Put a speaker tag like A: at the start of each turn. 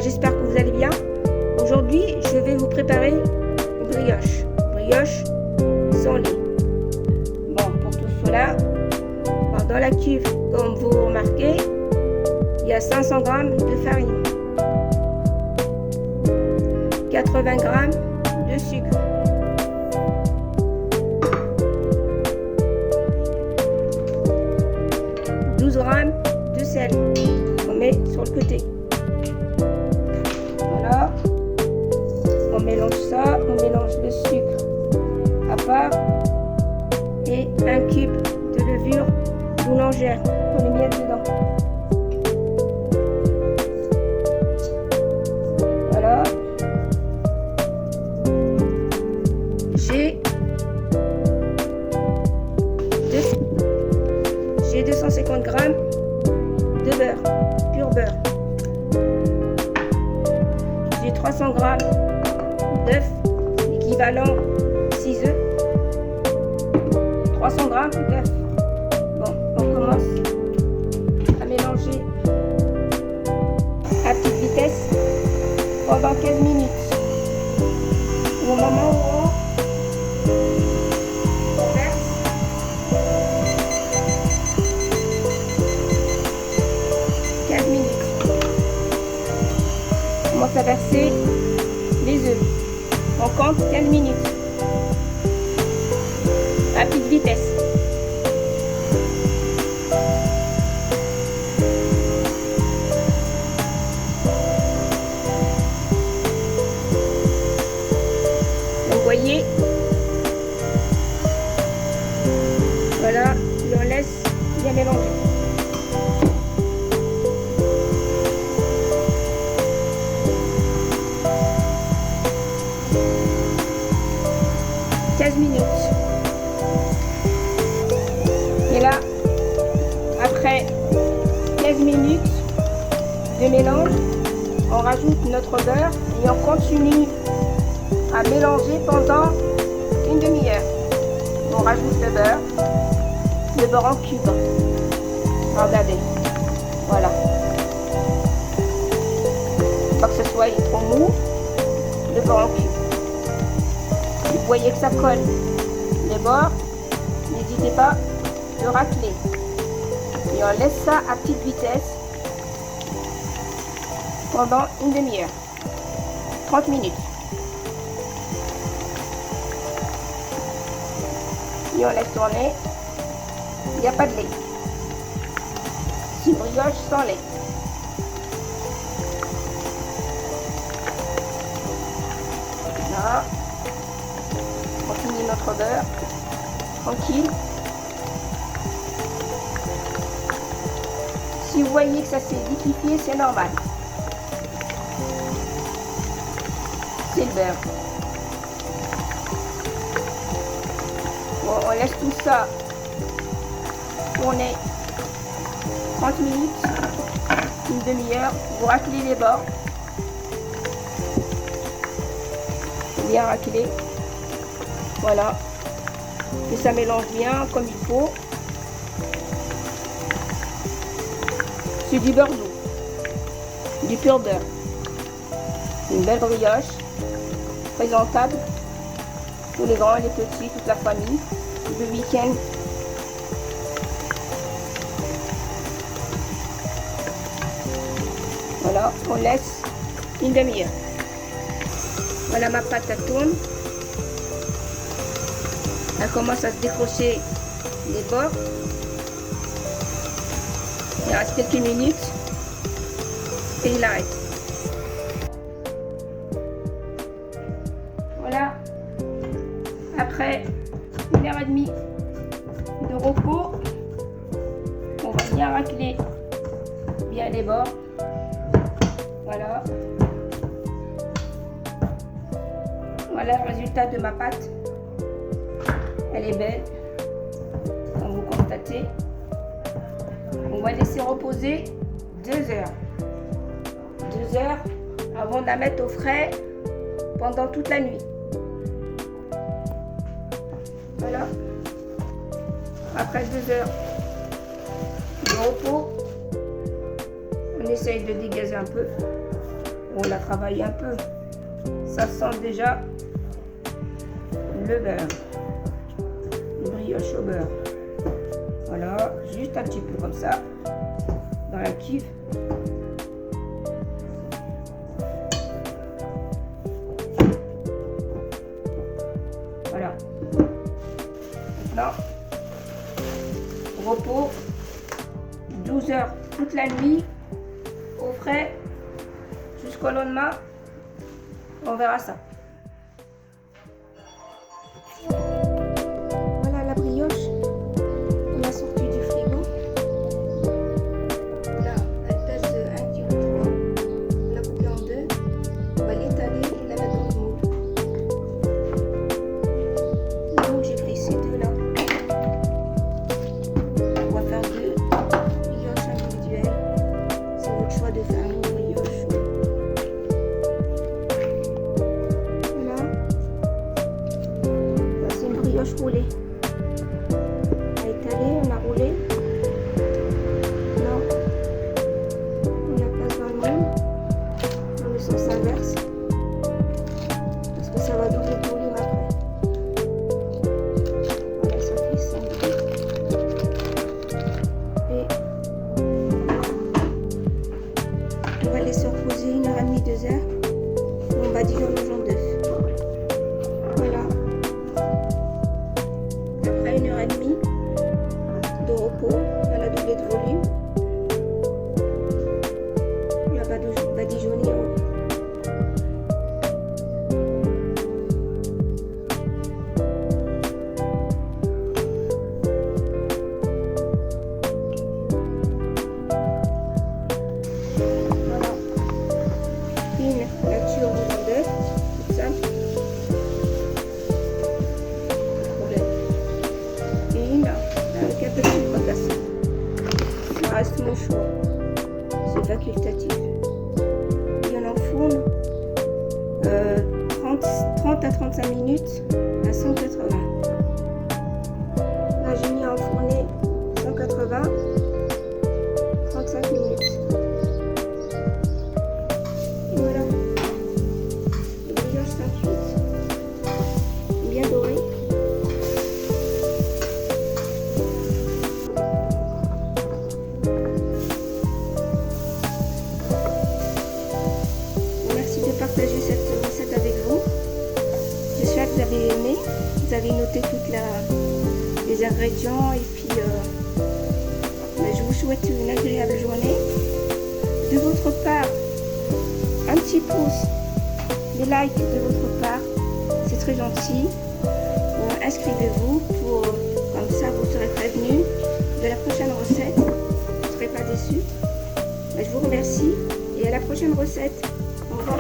A: j'espère que vous allez bien. Aujourd'hui, je vais vous préparer une brioche. Brioche sans lait. Bon, pour tout cela, dans la cuve, comme vous remarquez, il y a 500 g de farine, 80 g de sucre, 12 g de sel qu'on met sur le côté. Voilà, on mélange ça, on mélange le sucre à part et un cube de levure boulangère qu'on le met dedans. Voilà, j'ai 250 g de beurre, pur beurre. J'ai 300 g d'œufs, équivalent 6 œufs. 300 g d'œufs. Bon, on commence à mélanger à petite vitesse pendant 15 minutes. Au moment où on verse on commence à verser les œufs. On compte 15 minutes à petite vitesse. Vous voyez, voilà, et on laisse bien mélanger. Minutes. Et là, après 15 minutes de mélange, on rajoute notre beurre et on continue à mélanger pendant une demi-heure. On rajoute le beurre en cube. Regardez, voilà. Pas que ce soit trop mou, le beurre en cube. Vous voyez que ça colle les bords, n'hésitez pas de racler. Et on laisse ça à petite vitesse pendant une demi-heure, 30 minutes. Et on laisse tourner, il n'y a pas de lait. C'est brioche sans lait. Là. On finit notre beurre, tranquille. Si vous voyez que ça s'est liquéfié, c'est normal. C'est le beurre. Bon, on laisse tout ça tourner 30 minutes, une demi-heure. Vous raclez les bords. Bien racler. Voilà, et ça mélange bien comme il faut. C'est du beurre doux, du pur beurre. Une belle brioche, présentable pour les grands, les petits, toute la famille, le week-end. Voilà, on laisse une demi-heure. Voilà, ma pâte elle tourne. Elle commence à se décrocher les bords. Il reste quelques minutes et il arrête. Voilà. Après 1h30 de repos, on va bien racler bien les bords. Voilà. Voilà le résultat de ma pâte. Elle est belle, comme vous constatez. On va laisser reposer 2 heures. 2 heures avant de la mettre au frais pendant toute la nuit. Voilà. Après 2 heures de repos, on essaye de dégazer un peu. On la travaille un peu. Ça sent déjà le beurre. Une brioche au beurre. Voilà, juste un petit peu comme ça. Dans la cuve. Voilà. Maintenant, repos 12 heures toute la nuit au frais jusqu'au lendemain. On verra ça. Voilà la brioche. On l'a sortie du frigo. Là, elle pèse 1,3 kg. On l'a coupée en deux. On va l'étaler et la mettre dans le moule. Donc j'ai pris ces deux là. On va faire deux brioches individuelles. C'est votre choix de faire une brioche. Brioche roulée. On a étalé, on a roulé. Non, on la place dans le moule. Dans le sens inverse. Parce que ça va doubler le volume après. Voilà, ça fait 5 et on va laisser reposer 1h30, 2 heures. Et on va diluer nos jaune d'œuf. Voilà. Après 1h30 de repos, elle a doublé de volume. Elle va badigeonner. Voilà. Une là-dessus au jaune d'œuf, toute simple. Avec un peu de sucre cassé. Ça reste mon choix. C'est facultatif. Et on enfourne 30 à 35 minutes à 180. Là j'ai mis à enfourner 180, 35 minutes. Et voilà. Le brioche sont cuites. Bien doré. Partager cette recette avec vous. J'espère que vous avez aimé. Vous avez noté tous les ingrédients et puis je vous souhaite une agréable journée. De votre part, un petit pouce, des likes de votre part, c'est très gentil. Inscrivez-vous comme ça vous serez prévenu de la prochaine recette. Vous ne serez pas déçus. Je vous remercie et à la prochaine recette. Au revoir.